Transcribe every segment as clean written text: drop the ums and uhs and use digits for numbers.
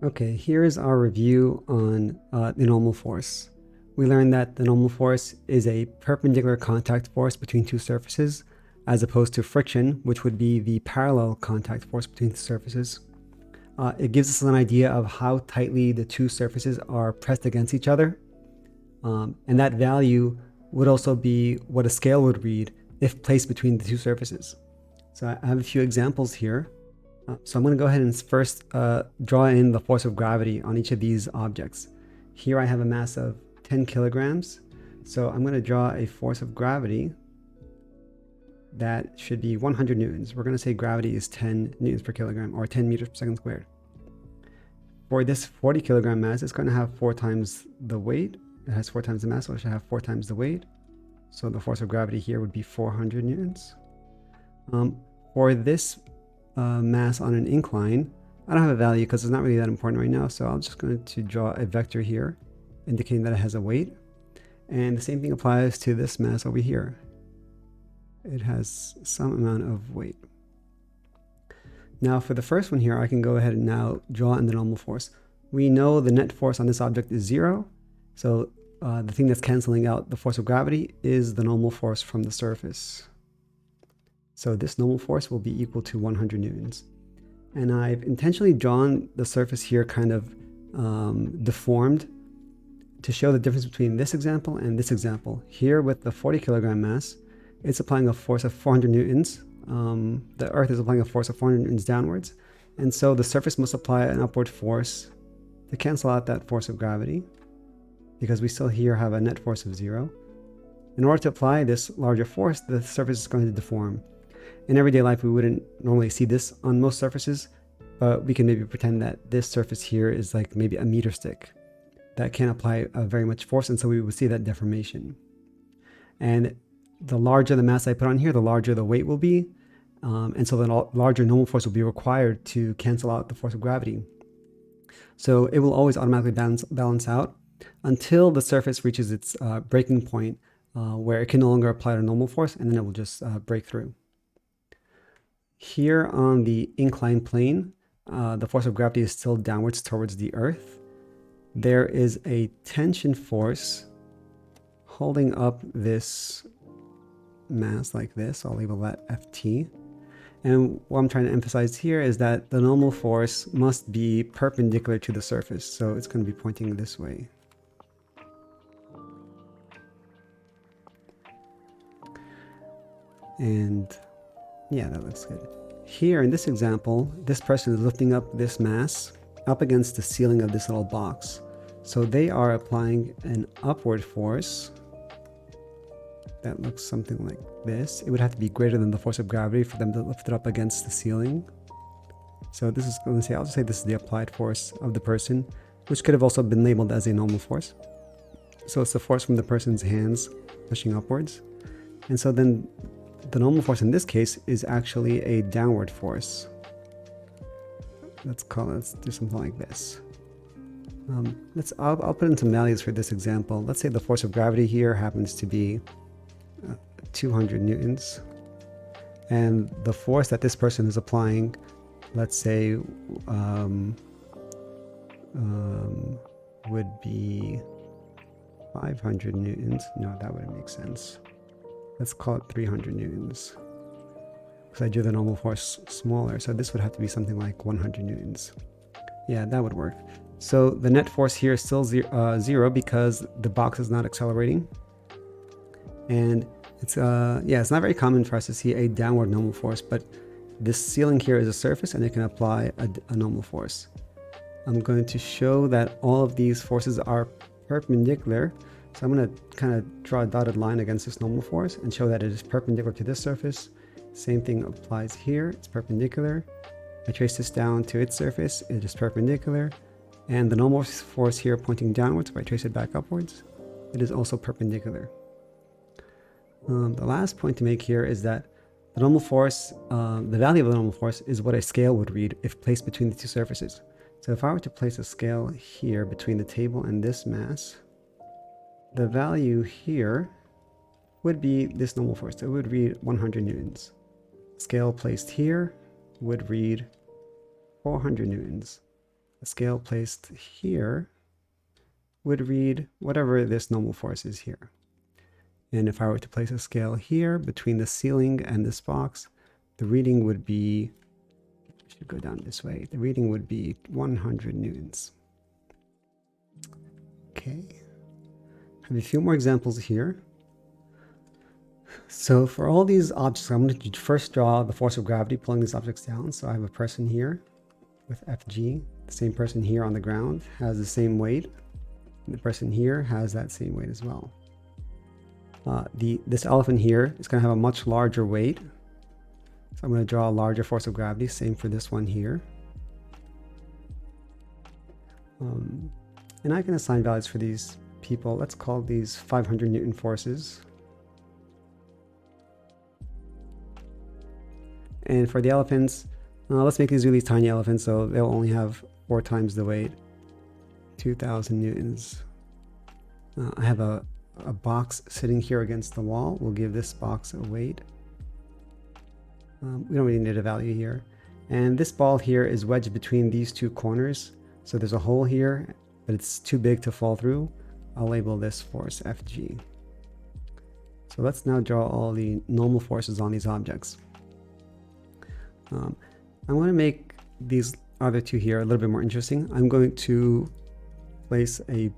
Okay, here is our review on the normal force. We learned that the normal force is a perpendicular contact force between two surfaces, as opposed to friction, which would be the parallel contact force between the surfaces. It gives us an idea of how tightly the two surfaces are pressed against each other. And that value would also be what a scale would read if placed between the two surfaces. So I have a few examples here. So I'm going to go ahead and first draw in the force of gravity on each of these objects. Here I have a mass of 10 kilograms. So I'm going to draw a force of gravity that should be 100 newtons. We're going to say gravity is 10 newtons per kilogram, or 10 meters per second squared. For this 40 kilogram mass, it's going to have 4 times the weight. It has 4 times the mass, so it should have 4 times the weight. So the force of gravity here would be 400 newtons. For this mass on an incline, I don't have a value because it's not really that important right now, so I'm just going to draw a vector here indicating that it has a weight. And the same thing applies to this mass over here. It has some amount of weight. Now for the first one here, I can go ahead and now draw in the normal force. We know the net force on this object is 0, so the thing that's canceling out the force of gravity is the normal force from the surface. So this normal force will be equal to 100 newtons. And I've intentionally drawn the surface here kind of deformed to show the difference between this example and this example. Here with the 40 kilogram mass, it's applying a force of 400 newtons. The Earth is applying a force of 400 newtons downwards. And so the surface must apply an upward force to cancel out that force of gravity, because we still here have a net force of 0. In order to apply this larger force, the surface is going to deform. In everyday life, we wouldn't normally see this on most surfaces, but we can maybe pretend that this surface here is like maybe a meter stick that can't apply very much force, and so we would see that deformation. And the larger the mass I put on here, the larger the weight will be, and so the larger normal force will be required to cancel out the force of gravity. So it will always automatically balance out until the surface reaches its breaking point, where it can no longer apply the normal force, and then it will just break through. Here on the inclined plane, the force of gravity is still downwards towards the Earth. There is a tension force holding up this mass like this. I'll label that Ft. And what I'm trying to emphasize here is that the normal force must be perpendicular to the surface. So it's going to be pointing this way. And yeah, that looks good. Here in this example, this person is lifting up this mass up against the ceiling of this little box. So they are applying an upward force that looks something like this. It would have to be greater than the force of gravity for them to lift it up against the ceiling. So this is going to say, I'll just say this is the applied force of the person, which could have also been labeled as a normal force. So it's the force from the person's hands pushing upwards. And so then the normal force in this case is actually a downward force. Let's do something like this. I'll put in some values for this example. Let's say the force of gravity here happens to be 200 newtons. And the force that this person is applying, let's say, would be 500 newtons. No, that wouldn't make sense. Let's call it 300 newtons. Because I drew the normal force smaller, so this would have to be something like 100 newtons. Yeah, that would work. So the net force here is still zero because the box is not accelerating. And it's it's not very common for us to see a downward normal force, but this ceiling here is a surface and it can apply a normal force. I'm going to show that all of these forces are perpendicular. So I'm going to kind of draw a dotted line against this normal force and show that it is perpendicular to this surface. Same thing applies here. It's perpendicular. I trace this down to its surface. It is perpendicular. And the normal force here pointing downwards, if I trace it back upwards, it is also perpendicular. The last point to make here is that the normal force, the value of the normal force is what a scale would read if placed between the two surfaces. So if I were to place a scale here between the table and this mass, the value here would be this normal force. So it would read 100 newtons. Scale placed here would read 400 newtons. a scale placed here would read whatever this normal force is here. And if I were to place a scale here between the ceiling and this box, the reading would be, I should go down this way, the reading would be 100 newtons. Okay, I have a few more examples here. So for all these objects, I'm going to first draw the force of gravity pulling these objects down. So I have a person here with Fg. The same person here on the ground has the same weight. And the person here has that same weight as well. This elephant here is going to have a much larger weight. So I'm going to draw a larger force of gravity. Same for this one here. And I can assign values for these people. Let's call these 500 Newton forces. And for the elephants, let's make these really tiny elephants so they'll only have 4 times the weight. 2,000 newtons. I have a box sitting here against the wall. We'll give this box a weight. We don't really need a value here. And this ball here is wedged between these 2 corners. So there's a hole here, but it's too big to fall through. I'll label this force Fg. So let's now draw all the normal forces on these objects. I want to make these other 2 here a little bit more interesting. I'm going to place a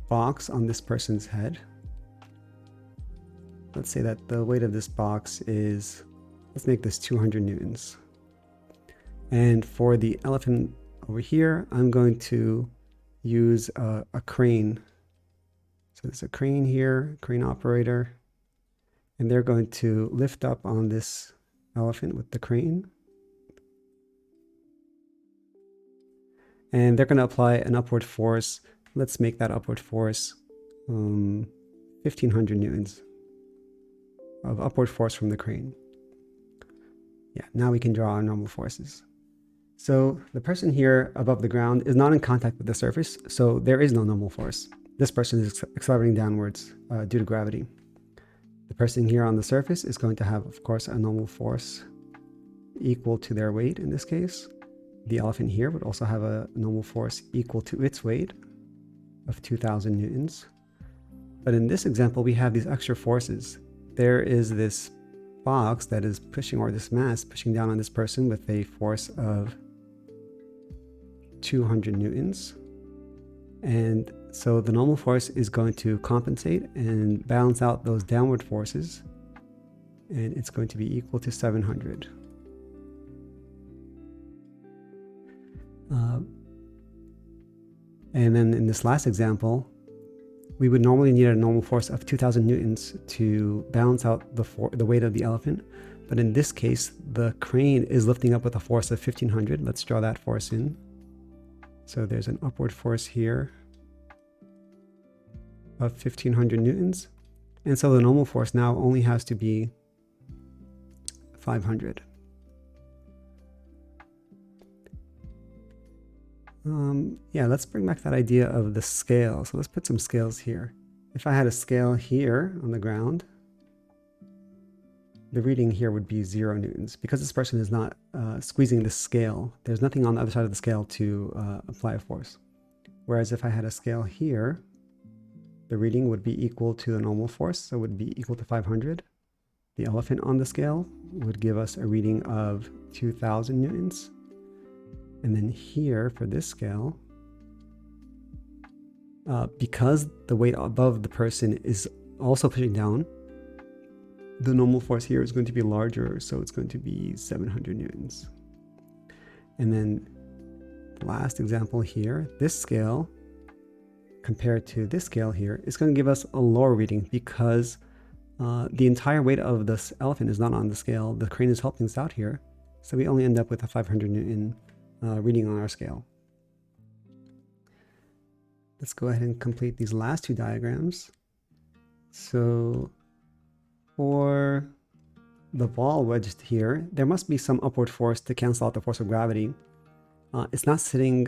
box on this person's head. Let's say that the weight of this box is, let's make this 200 newtons. And for the elephant over here, I'm going to use a crane. So there's a crane here, crane operator, and they're going to lift up on this elephant with the crane. And they're going to apply an upward force. Let's make that upward force 1500 newtons of upward force from the crane. Yeah, now we can draw our normal forces. So the person here above the ground is not in contact with the surface, so there is no normal force. This person is accelerating downwards due to gravity. The person here on the surface is going to have, of course, a normal force equal to their weight in this case. The elephant here would also have a normal force equal to its weight of 2,000 newtons. But in this example, we have these extra forces. There is this box that is pushing, or this mass pushing down on this person with a force of 200 newtons. And so the normal force is going to compensate and balance out those downward forces. And it's going to be equal to 700. And then in this last example, we would normally need a normal force of 2,000 newtons to balance out the weight of the elephant. But in this case, the crane is lifting up with a force of 1,500. Let's draw that force in. So there's an upward force here of 1,500 newtons. And so the normal force now only has to be 500. Yeah, let's bring back that idea of the scale. So let's put some scales here. If I had a scale here on the ground, the reading here would be 0 newtons. Because this person is not squeezing the scale, there's nothing on the other side of the scale to apply a force. Whereas if I had a scale here, the reading would be equal to the normal force, so it would be equal to 500. The elephant on the scale would give us a reading of 2,000 newtons. And then here for this scale, because the weight above the person is also pushing down, the normal force here is going to be larger, so it's going to be 700 newtons. And then the last example here, this scale compared to this scale here is going to give us a lower reading because the entire weight of this elephant is not on the scale. The crane is helping us out here, so we only end up with a 500 newton reading on our scale. Let's go ahead and complete these last 2 diagrams. So for the ball wedged here, there must be some upward force to cancel out the force of gravity. It's not sitting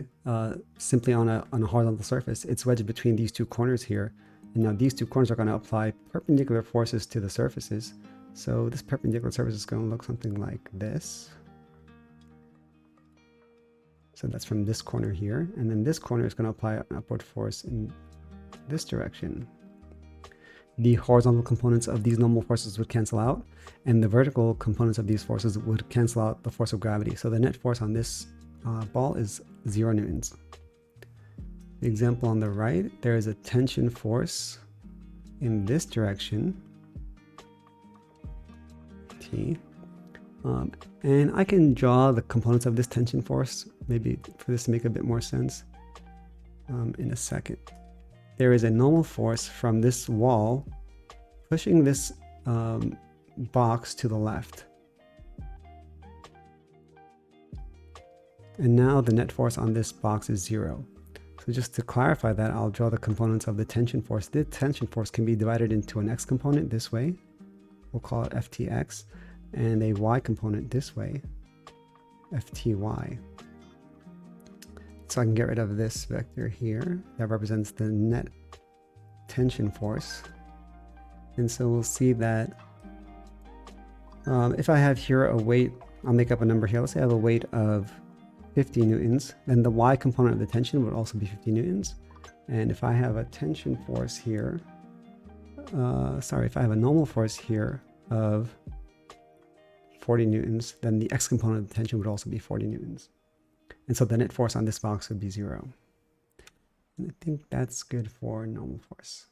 simply on a horizontal surface. It's wedged between these 2 corners here. And now these 2 corners are going to apply perpendicular forces to the surfaces. So this perpendicular surface is going to look something like this. So that's from this corner here. And then this corner is going to apply an upward force in this direction. The horizontal components of these normal forces would cancel out, and the vertical components of these forces would cancel out the force of gravity. So the net force on this ball is 0 newtons. The example on the right, there is a tension force in this direction, T. And I can draw the components of this tension force, maybe for this to make a bit more sense, in a second. There is a normal force from this wall pushing this box to the left. And now the net force on this box is 0. So just to clarify that, I'll draw the components of the tension force. The tension force can be divided into an x component this way. We'll call it ftx. And a y component this way, fty. So I can get rid of this vector here that represents the net tension force. And so we'll see that if I have here a weight, I'll make up a number here. Let's say I have a weight of 50 newtons, then the y component of the tension would also be 50 newtons. And if I have a tension force here, if I have a normal force here of 40 newtons, then the x component of the tension would also be 40 newtons. And so the net force on this box would be 0. And I think that's good for normal force.